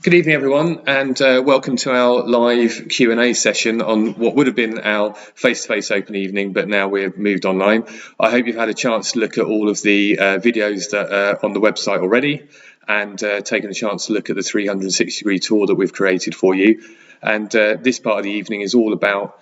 Good evening, everyone, and welcome to our live Q&A session on what would have been our face-to-face open evening, but now we've moved online. I hope you've had a chance to look at all of the videos that are on the website already and taken a chance to look at the 360-degree tour that we've created for you. And this part of the evening is all about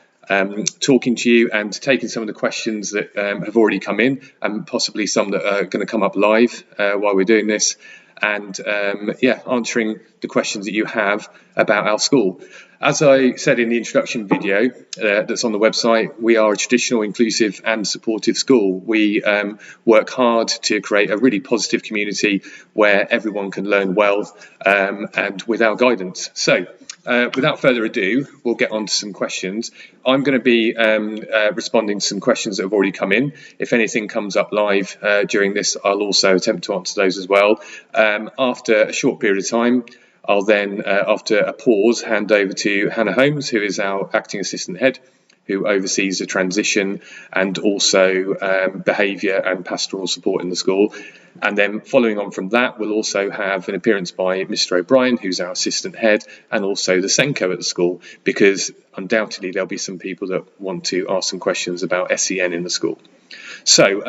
talking to you and taking some of the questions that have already come in, and possibly some that are going to come up live while we're doing this. And answering the questions that you have about our school. As I said in the introduction video that's on the website, we are a traditional, inclusive and supportive school. We work hard to create a really positive community where everyone can learn well and with our guidance. So without further ado, we'll get on to some questions. I'm going to be responding to some questions that have already come in. If anything comes up live during this, I'll also attempt to answer those as well. After a short period of time, I'll then, after a pause, hand over to Hannah Holmes, who is our acting assistant head, who oversees the transition and also behaviour and pastoral support in the school. And then following on from that, we'll also have an appearance by Mr. O'Brien, who's our assistant head, and also the Senko at the school, because undoubtedly there'll be some people that want to ask some questions about SEN in the school. So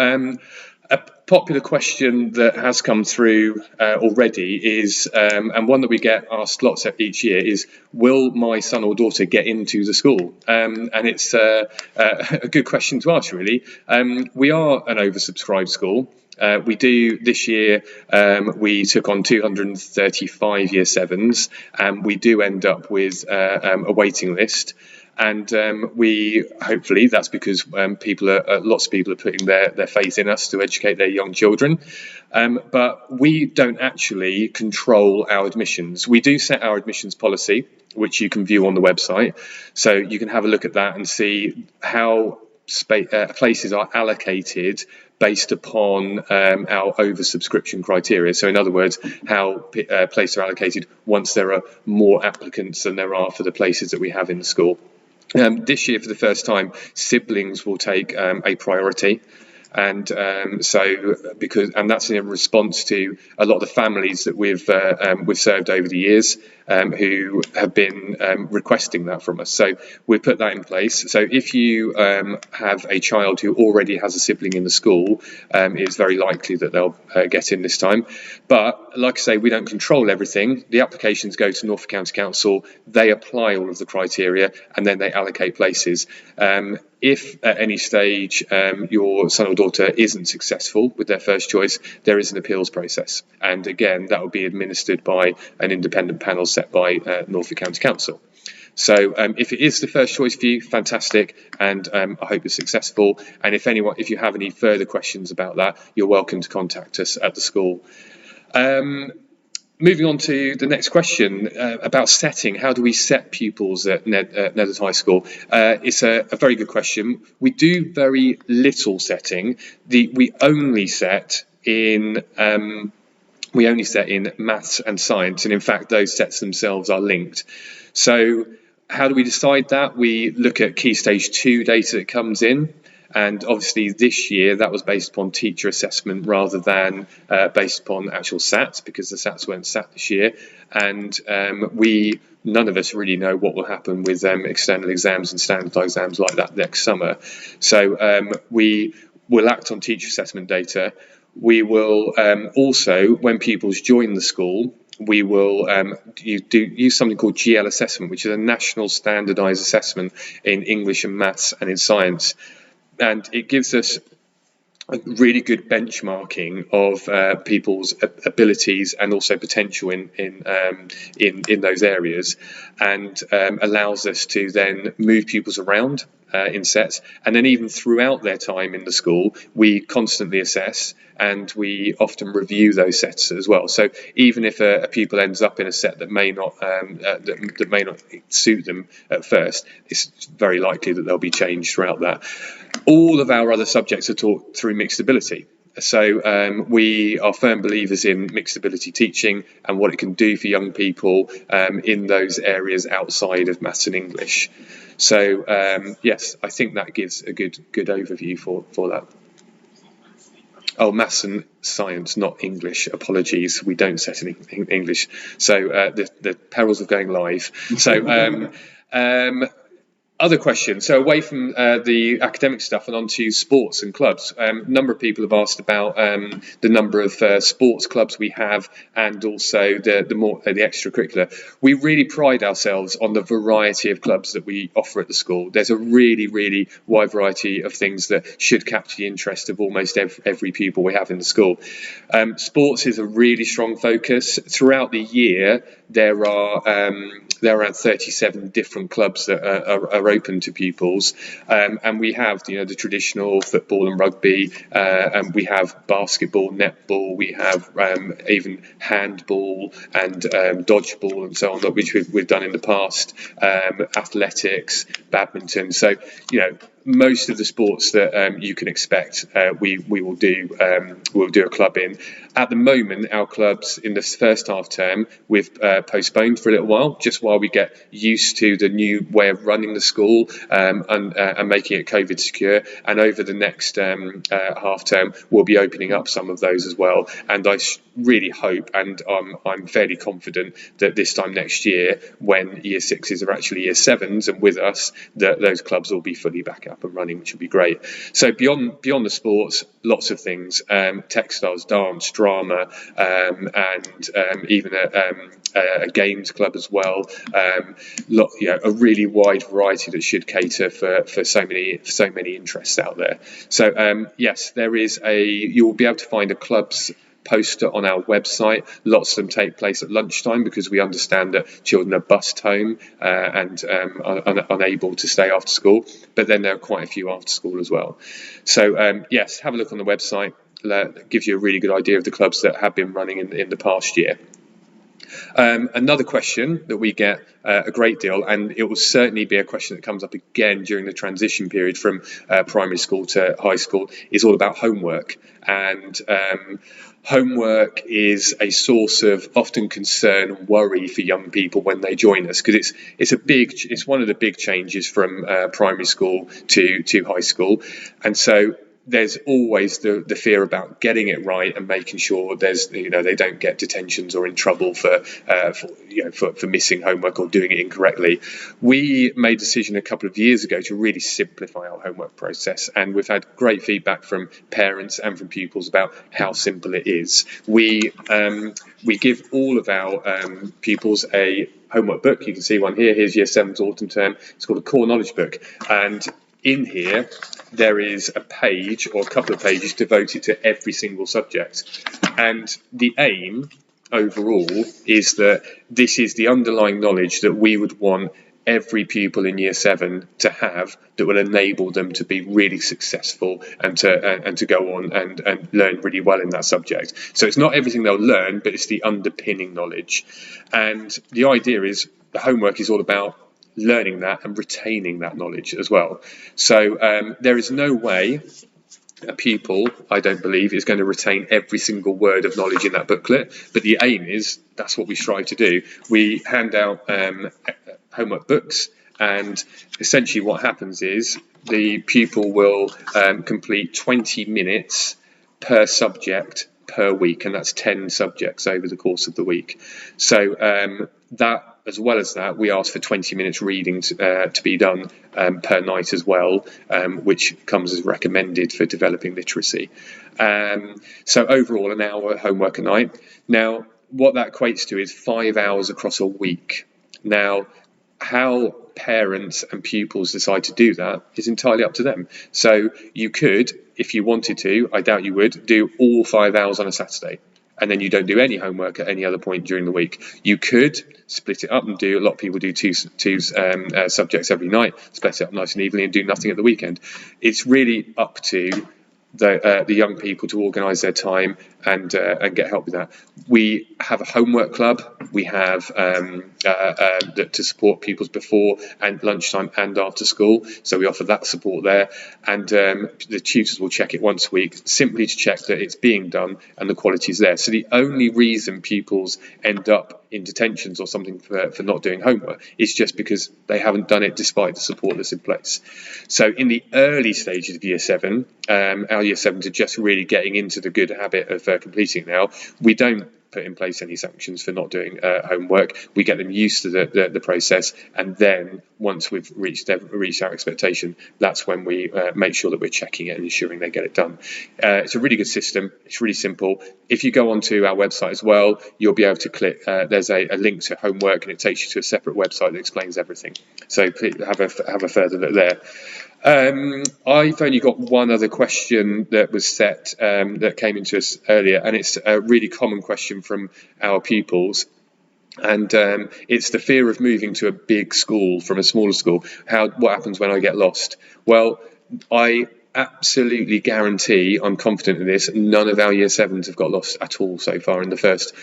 a popular question that has come through already is, and one that we get asked lots of each year, is, will my son or daughter get into the school? And it's a good question to ask, really. We are an oversubscribed school. We do, this year, we took on 235 year sevens, and we do end up with a waiting list. And we hopefully that's because lots of people are putting their faith in us to educate their young children. But we don't actually control our admissions. We do set our admissions policy, which you can view on the website. So you can have a look at that and see how places are allocated based upon our oversubscription criteria. So in other words, how places are allocated once there are more applicants than there are for the places that we have in the school. This year, for the first time, siblings will take a priority, and that's in response to a lot of the families that we've served over the years who have been requesting that from us. So we put that in place. So if you have a child who already has a sibling in the school, it's very likely that they'll get in this time. But like I say, we don't control everything. The applications go to Norfolk County Council. They apply all of the criteria, and then they allocate places. If at any stage your son or daughter isn't successful with their first choice, there is an appeals process. And again, that will be administered by an independent panel set by Norfolk County Council. So if it is the first choice for you, fantastic, and I hope you're successful. And if you have any further questions about that, you're welcome to contact us at the school. Moving on to the next question about setting. How do we set pupils at Neatherd High School? It's a very good question. We do very little setting. We only set in maths and science, and in fact those sets themselves are linked. So how do we decide that? We look at Key Stage 2 data that comes in. And obviously this year that was based upon teacher assessment rather than based upon actual SATs, because the SATs weren't sat this year. And none of us really know what will happen with external exams and standardised exams like that next summer. So we will act on teacher assessment data. We will also, when pupils join the school, we will use something called GL assessment, which is a national standardised assessment in English and maths and in science. And it gives us a really good benchmarking of people's abilities and also potential in those areas, and allows us to then move pupils around in sets. And then even throughout their time in the school, we constantly assess, and we often review those sets as well. So even if a pupil ends up in a set that may not suit them at first, it's very likely that they'll be changed throughout that. All of our other subjects are taught through mixed ability. So we are firm believers in mixed ability teaching and what it can do for young people in those areas outside of maths and English. So yes, I think that gives a good overview for that. maths and science, not English. Apologies, we don't set in English. So the perils of going live. So other questions. So away from the academic stuff and onto sports and clubs. A number of people have asked about the number of sports clubs we have, and also the extracurricular. We really pride ourselves on the variety of clubs that we offer at the school. There's a really, really wide variety of things that should capture the interest of almost every pupil we have in the school. Sports is a really strong focus. Throughout the year, there are around 37 different clubs that are open to pupils, and we have the traditional football and rugby, and we have basketball, netball, we have even handball and dodgeball and so on, which we've done in the past, athletics, badminton. So most of the sports that you can expect, we will do. We'll do a club in. At the moment, our clubs in this first half term we've postponed for a little while, just while we get used to the new way of running the school and making it COVID secure. And over the next half term, we'll be opening up some of those as well. And I really hope, and I'm fairly confident that this time next year, when year sixes are actually year sevens and with us, that those clubs will be fully back up and running, which will be great. So beyond the sports, lots of things: textiles, dance, drama, and even a games club as well. A really wide variety that should cater for so many interests out there. So yes, there is you will be able to find a club's poster on our website. Lots of them take place at lunchtime because we understand that children are bused home and unable to stay after school, but then there are quite a few after school as well. So yes, have a look on the website. That gives you a really good idea of the clubs that have been running in the past year. Another question that we get a great deal, and it will certainly be a question that comes up again during the transition period from primary school to high school, is all about homework. And homework is a source of often concern and worry for young people when they join us, because it's one of the big changes from primary school to high school. And so there's always the fear about getting it right and making sure they don't get detentions or in trouble for missing homework or doing it incorrectly. We made a decision a couple of years ago to really simplify our homework process, and we've had great feedback from parents and from pupils about how simple it is. We give all of our pupils a homework book. You can see one here. Here's year 7's autumn term. It's called a core knowledge book, and in here there is a page or a couple of pages devoted to every single subject. And the aim overall is that this is the underlying knowledge that we would want every pupil in year 7 to have, that will enable them to be really successful and to go on and learn really well in that subject. So it's not everything they'll learn, but it's the underpinning knowledge. And the idea is the homework is all about learning that and retaining that knowledge as well. So there is no way a pupil, I don't believe, is going to retain every single word of knowledge in that booklet, but the aim is that's what we strive to do. We hand out homework books, and essentially what happens is the pupil will complete 20 minutes per subject per week, and that's 10 subjects over the course of the week. So that, as well as that, we ask for 20 minutes reading to be done per night as well, which comes as recommended for developing literacy. So overall, an hour homework a night. Now, what that equates to is 5 hours across a week. Now, how parents and pupils decide to do that is entirely up to them. So you could, if you wanted to, I doubt you would, do all 5 hours on a Saturday, and then you don't do any homework at any other point during the week. You could split it up and do, a lot of people do two subjects every night, split it up nice and evenly and do nothing at the weekend. It's really up to the young people to organise their time and get help with that. We have a homework club. We have to support pupils before and lunchtime and after school. So we offer that support there. And the tutors will check it once a week, simply to check that it's being done and the quality is there. So the only reason pupils end up in detentions or something for not doing homework is just because they haven't done it despite the support that's in place. So in the early stages of year 7, our our year 7s are just really getting into the good habit of completing it now, we don't put in place any sanctions for not doing homework. We get them used to the process, and then once we've reached our expectation, that's when we make sure that we're checking it and ensuring they get it done. It's a really good system. It's really simple. If you go onto our website as well, you'll be able to click, there's a link to homework, and it takes you to a separate website that explains everything. So please have a further look there. I've only got one other question that was set that came into us earlier, and it's a really common question from our pupils. And it's the fear of moving to a big school from a smaller school. What happens when I get lost? Well, I absolutely guarantee, I'm confident in this, none of our year 7s have got lost at all so far in the first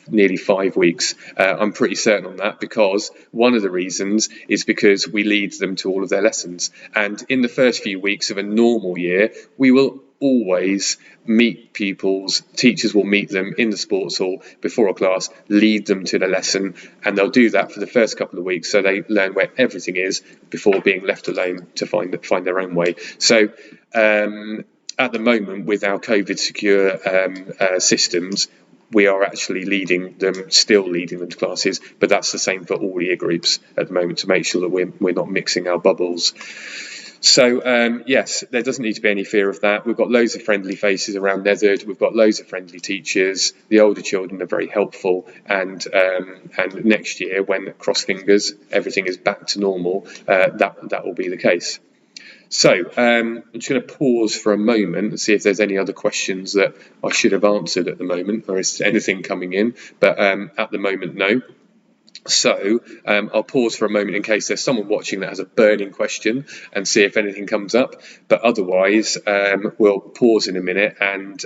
nearly 5 weeks. I'm pretty certain on that, because one of the reasons is because we lead them to all of their lessons. And in the first few weeks of a normal year, we will always meet pupils. Teachers will meet them in the sports hall before a class, lead them to the lesson, and they'll do that for the first couple of weeks, so they learn where everything is before being left alone to find their own way. So at the moment, with our COVID secure systems, we are actually still leading them to classes, but that's the same for all year groups at the moment, to make sure that we're not mixing our bubbles. So yes, there doesn't need to be any fear of that. We've got loads of friendly faces around Neatherd. We've got loads of friendly teachers. The older children are very helpful, and next year, when, cross fingers, everything is back to normal, that will be the case. So I'm just going to pause for a moment and see if there's any other questions that I should have answered at the moment, or is anything coming in, but at the moment, no. So I'll pause for a moment in case there's someone watching that has a burning question, and see if anything comes up. But otherwise, we'll pause in a minute, and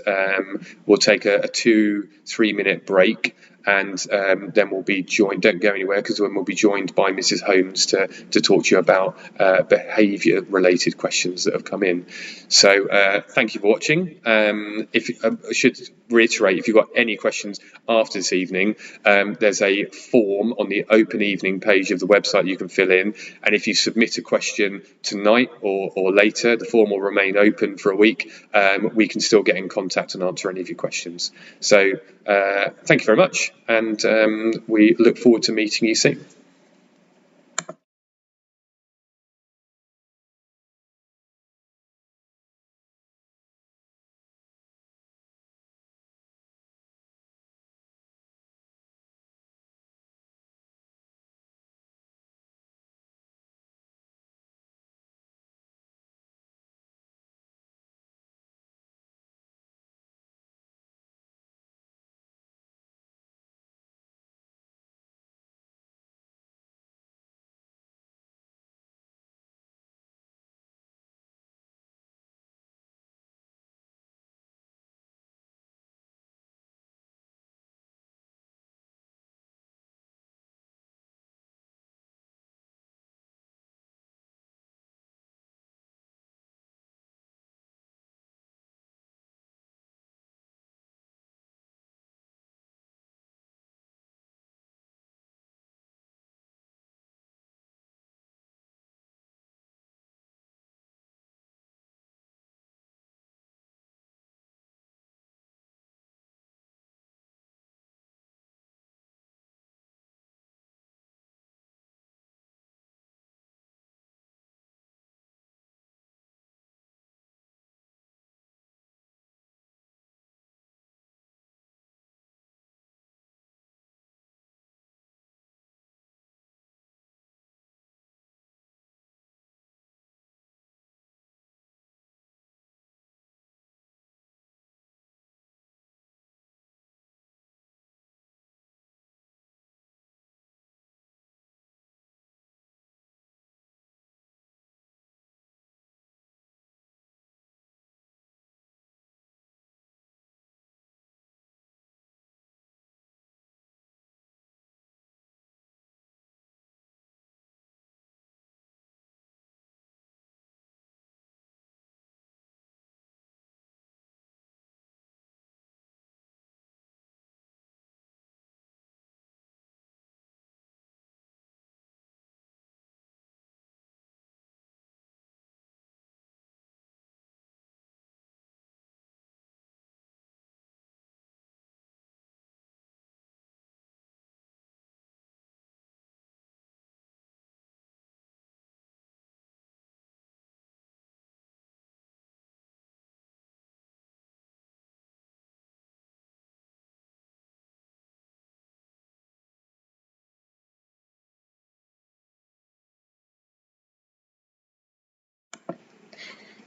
we'll take a 2-3 minute break, and then we'll be joined. Don't go anywhere, because then we'll be joined by Mrs. Holmes to talk to you about behaviour related questions that have come in. So thank you for watching. I should reiterate, if you've got any questions after this evening, there's a form on the open evening page of the website you can fill in, and if you submit a question tonight or later, the form will remain open for a week. We can still get in contact and answer any of your questions. So thank you very much, and we look forward to meeting you soon.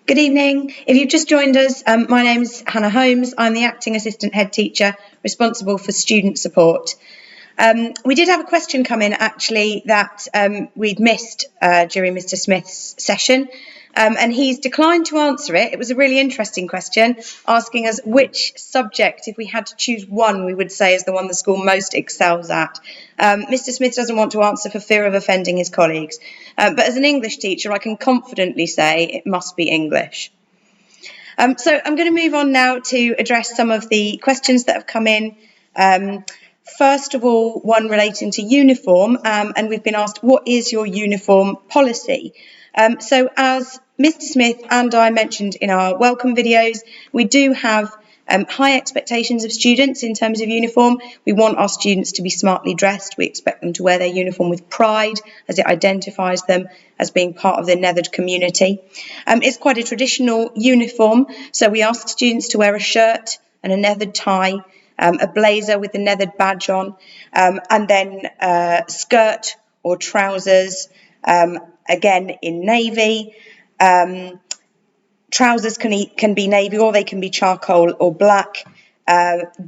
Good evening. If you've just joined us, my name's Hannah Holmes. I'm the Acting Assistant Head Teacher responsible for student support. We did have a question come in actually that we'd missed during Mr. Smith's session, and he's declined to answer it. It was a really interesting question, asking us which subject, if we had to choose one, we would say is the one the school most excels at. Mr. Smith doesn't want to answer for fear of offending his colleagues, but as an English teacher, I can confidently say it must be English. So I'm going to move on now to address some of the questions that have come in. First of all, one relating to uniform, and we've been asked, what is your uniform policy? So as Mr. Smith and I mentioned in our welcome videos, we do have high expectations of students in terms of uniform. We want our students to be smartly dressed. We expect them to wear their uniform with pride, as it identifies them as being part of the Neatherd community. It's quite a traditional uniform, so we ask students to wear a shirt and a Neatherd tie, a blazer with the Neatherd badge on, and then skirt or trousers, again in navy. Trousers can be navy, or they can be charcoal or black.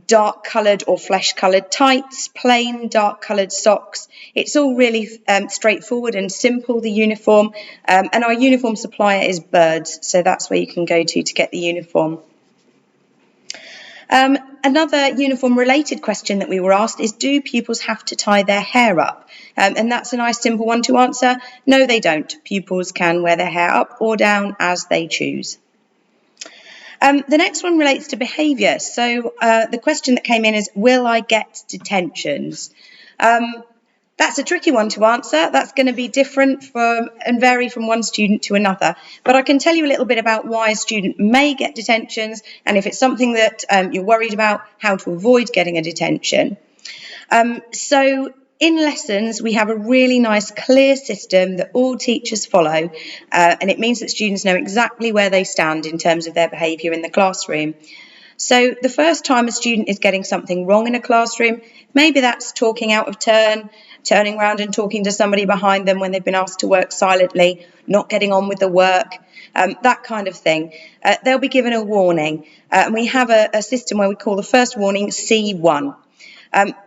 Dark coloured or flesh coloured tights, plain dark coloured socks. It's all really straightforward and simple, the uniform, and our uniform supplier is Birds, so that's where you can go to get the uniform. Another uniform related question that we were asked is, do pupils have to tie their hair up? And that's a nice simple one to answer. No, they don't. Pupils can wear their hair up or down as they choose. The next one relates to behaviour. So the question that came in is, will I get detentions? That's a tricky one to answer. That's going to be different and vary from one student to another. But I can tell you a little bit about why a student may get detentions, and if it's something that you're worried about, how to avoid getting a detention. So in lessons, we have a really nice, clear system that all teachers follow, and it means that students know exactly where they stand in terms of their behaviour in the classroom. So the first time a student is getting something wrong in a classroom, maybe that's talking out of turn, turning around and talking to somebody behind them when they've been asked to work silently, not getting on with the work, that kind of thing. They'll be given a warning. And we have a system where we call the first warning C1.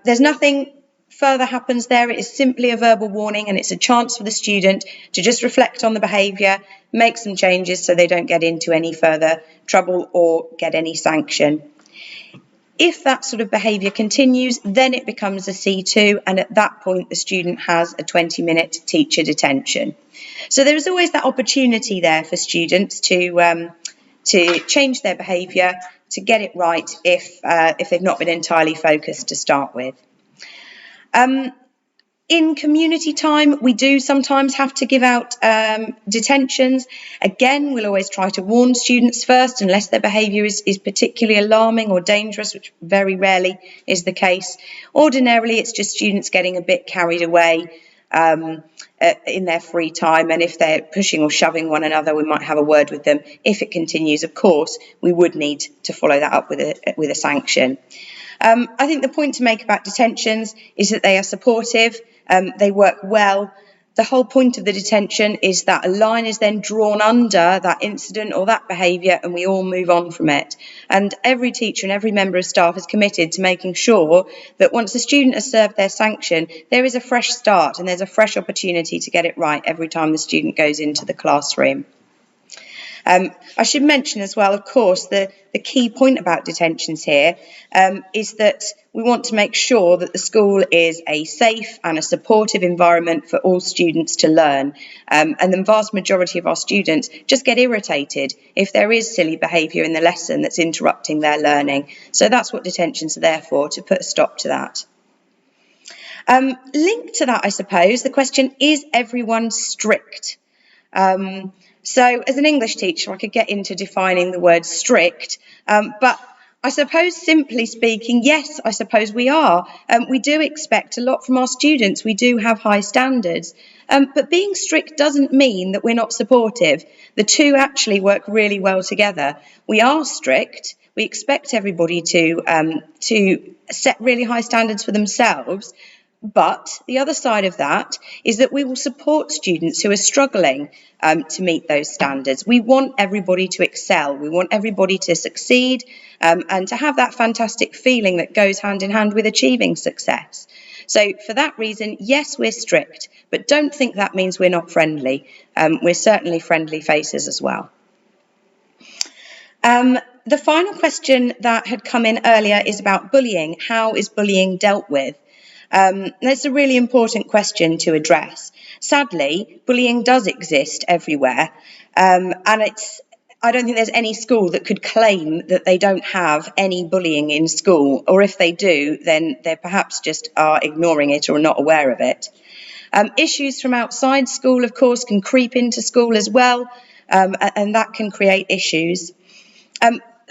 There's nothing further happens there. It is simply a verbal warning, and it's a chance for the student to just reflect on the behaviour, make some changes so they don't get into any further trouble or get any sanction. If that sort of behaviour continues, then it becomes a C2, and at that point the student has a 20-minute teacher detention. So there is always that opportunity there for students to change their behaviour, to get it right if they've not been entirely focused to start with. In community time, we do sometimes have to give out detentions. Again, we'll always try to warn students first, unless their behaviour is particularly alarming or dangerous, which very rarely is the case. Ordinarily, it's just students getting a bit carried away in their free time, and if they're pushing or shoving one another, we might have a word with them. If it continues, of course, we would need to follow that up with a sanction. I think the point to make about detentions is that they are supportive, they work well. The whole point of the detention is that a line is then drawn under that incident or that behaviour, and we all move on from it. And every teacher and every member of staff is committed to making sure that once the student has served their sanction, there is a fresh start and there's a fresh opportunity to get it right every time the student goes into the classroom. I should mention as well, of course, the key point about detentions here is that we want to make sure that the school is a safe and a supportive environment for all students to learn. And the vast majority of our students just get irritated if there is silly behaviour in the lesson that's interrupting their learning. So that's what detentions are there for, to put a stop to that. Linked to that, I suppose, the question, is everyone strict? So as an English teacher, I could get into defining the word strict, but I suppose simply speaking, yes, I suppose we are. We do expect a lot from our students. We do have high standards, but being strict doesn't mean that we're not supportive. The two actually work really well together. We are strict. We expect everybody to set really high standards for themselves, But the other side of that is that we will support students who are struggling to meet those standards. We want everybody to excel. We want everybody to succeed and to have that fantastic feeling that goes hand in hand with achieving success. So for that reason, yes, we're strict, but don't think that means we're not friendly. We're certainly friendly faces as well. The final question that had come in earlier is about bullying. How is bullying dealt with? That's a really important question to address. Sadly, bullying does exist everywhere, and I don't think there's any school that could claim that they don't have any bullying in school, or if they do, then they perhaps just are ignoring it or not aware of it. Issues from outside school, of course, can creep into school as well, and that can create issues.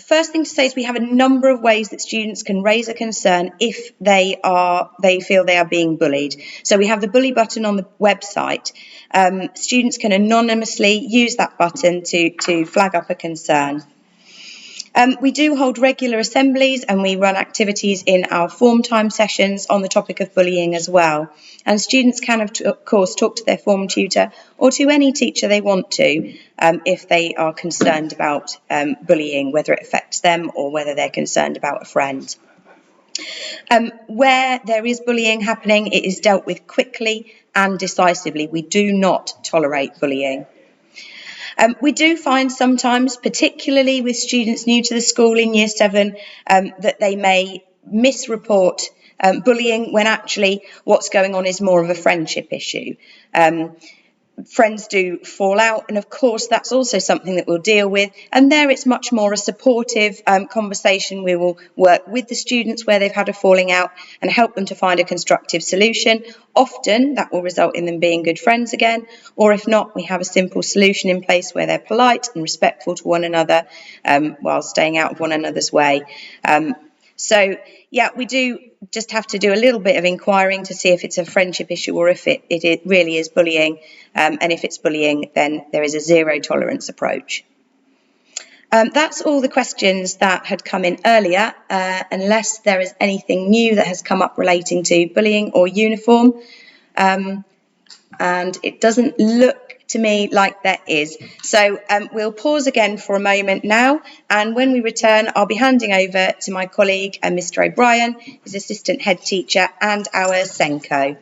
First thing to say is we have a number of ways that students can raise a concern if they feel they are being bullied. So we have the bully button on the website. Students can anonymously use that button to flag up a concern. We do hold regular assemblies and we run activities in our form time sessions on the topic of bullying as well. And students can, of course, talk to their form tutor or to any teacher they want to if they are concerned about bullying, whether it affects them or whether they're concerned about a friend. Where there is bullying happening, it is dealt with quickly and decisively. We do not tolerate bullying. We do find sometimes, particularly with students new to the school in Year 7, that they may misreport bullying when actually what's going on is more of a friendship issue. Friends do fall out, and of course that's also something that we'll deal with, and there it's much more a supportive conversation. We will work with the students where they've had a falling out and help them to find a constructive solution. Often that will result in them being good friends again, or if not, we have a simple solution in place where they're polite and respectful to one another while staying out of one another's way. So yeah, we do just have to do a little bit of inquiring to see if it's a friendship issue or if it really is bullying. And if it's bullying, then there is a zero tolerance approach. That's all the questions that had come in earlier, unless there is anything new that has come up relating to bullying or uniform. And it doesn't look to me like there is. So we'll pause again for a moment now, and when we return I'll be handing over to my colleague Mr. O'Brien, who's assistant head teacher and our Senko.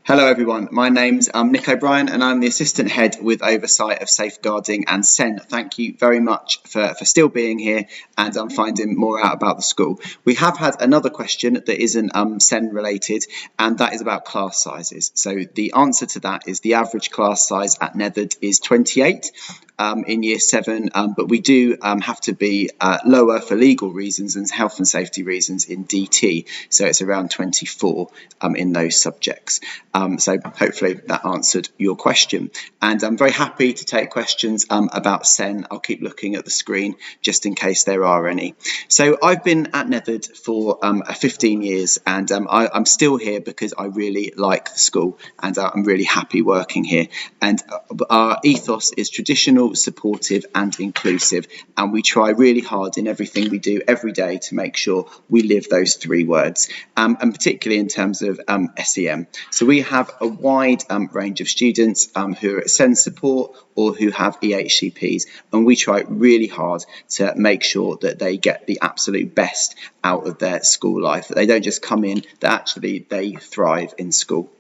Hello everyone, my name's Nick O'Brien and I'm the Assistant Head with Oversight of Safeguarding and SEN. Thank you very much for still being here and finding more out about the school. We have had another question that isn't SEN related, and that is about class sizes. So the answer to that is the average class size at Neatherd is 28 in Year 7, but we do have to be lower for legal reasons and health and safety reasons in DT, so it's around 24 in those subjects. So hopefully that answered your question, and I'm very happy to take questions about SEN. I'll keep looking at the screen just in case there are any. So I've been at Neatherd for 15 years and I'm still here because I really like the school and I'm really happy working here, and our ethos is traditional, supportive and inclusive, and we try really hard in everything we do every day to make sure we live those three words, and particularly in terms of SEM. So we have a wide range of students who are at SEN support or who have EHCPs, and we try really hard to make sure that they get the absolute best out of their school life, that they don't just come in, that actually they thrive in school.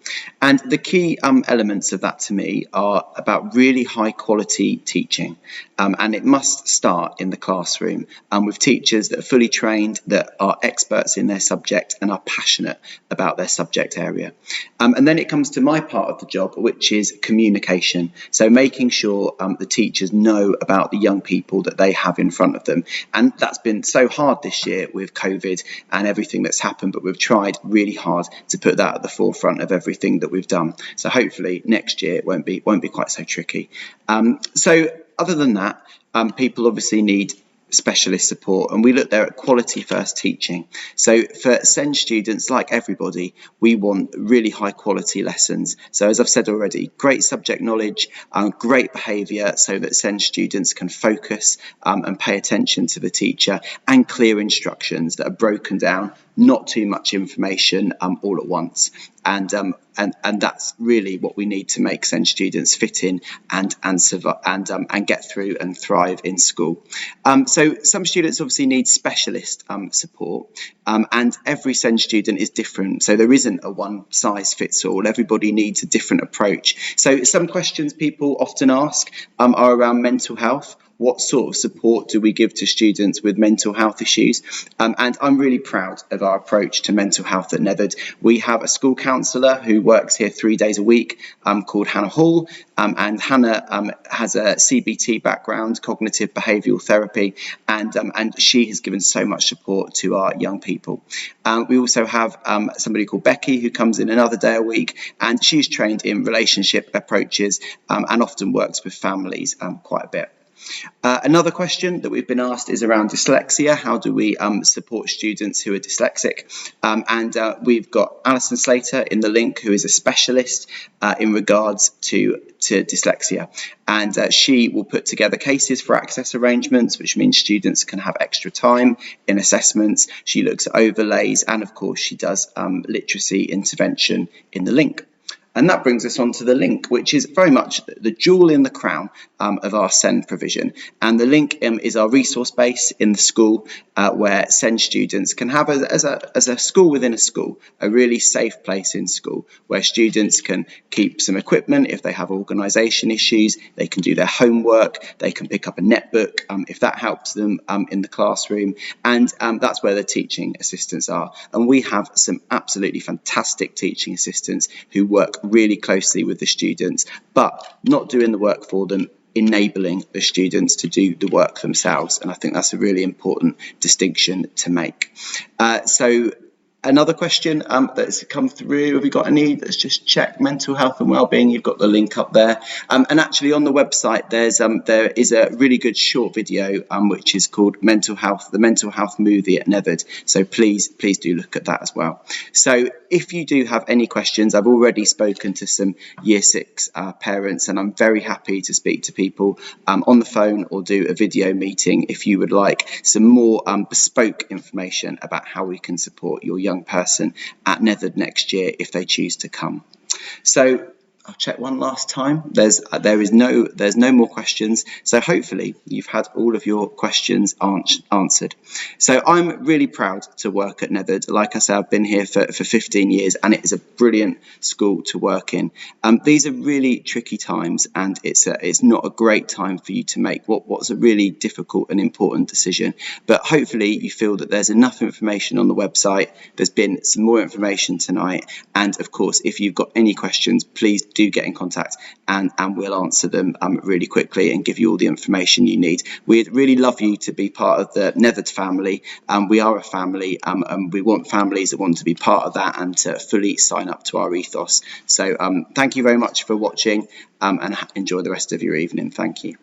And the key elements of that to me are about really high quality teaching, and it must start in the classroom with teachers that are fully trained, that are experts in their subject and are passionate about their subject area. And then it comes to my part of the job, which is communication. So making sure the teachers know about the young people that they have in front of them. And that's been so hard this year with COVID and everything that's happened, but we've tried really hard to put that at the forefront of everything that we've done. So hopefully next year it won't be quite so tricky. So other than that, people obviously need specialist support, and we look there at quality first teaching. So for SEND students, like everybody, we want really high quality lessons. So as I've said already, great subject knowledge, great behaviour so that SEND students can focus and pay attention to the teacher, and clear instructions that are broken down, not too much information all at once. And that's really what we need to make SEND students fit in and survive and get through and thrive in school. So some students obviously need specialist support, and every SEND student is different. So there isn't a one size fits all. Everybody needs a different approach. So some questions people often ask are around mental health. What sort of support do we give to students with mental health issues? And I'm really proud of our approach to mental health at Neatherd. We have a school counsellor who works here 3 days a week called Hannah Hall, and Hannah has a CBT background, cognitive behavioural therapy, and she has given so much support to our young people. We also have somebody called Becky who comes in another day a week, and she's trained in relationship approaches and often works with families quite a bit. Another question that we've been asked is around dyslexia. How do we support students who are dyslexic? And we've got Alison Slater in the link, who is a specialist in regards to dyslexia. And she will put together cases for access arrangements, which means students can have extra time in assessments. She looks at overlays, and of course she does literacy intervention in the link. And that brings us on to the link, which is very much the jewel in the crown of our SEND provision. And the link is our resource base in the school, where SEND students can have, as a school within a school, a really safe place in school where students can keep some equipment if they have organisation issues, they can do their homework, they can pick up a netbook if that helps them in the classroom. And that's where the teaching assistants are. And we have some absolutely fantastic teaching assistants who work really closely with the students, but not doing the work for them, enabling the students to do the work themselves. And I think that's a really important distinction to make. So another question that's come through, have we got any? Let's just check mental health and wellbeing. You've got the link up there. And actually on the website, there is a really good short video which is called Mental Health, the Mental Health Movie at Neatherd. So please do look at that as well. So if you do have any questions, I've already spoken to some Year 6 parents, and I'm very happy to speak to people on the phone or do a video meeting if you would like some more bespoke information about how we can support your young person at Neatherd next year if they choose to come. So I'll check one last time. There's no more questions. So hopefully you've had all of your questions answered. So I'm really proud to work at Neatherd. Like I said, I've been here for 15 years, and it is a brilliant school to work in. These are really tricky times, and it's not a great time for you to make what's a really difficult and important decision. But hopefully you feel that there's enough information on the website. There's been some more information tonight, and of course, if you've got any questions, please do get in contact, and we'll answer them really quickly and give you all the information you need. We'd really love you to be part of the Neatherd family. We are a family, and we want families that want to be part of that and to fully sign up to our ethos. So thank you very much for watching, and enjoy the rest of your evening. Thank you.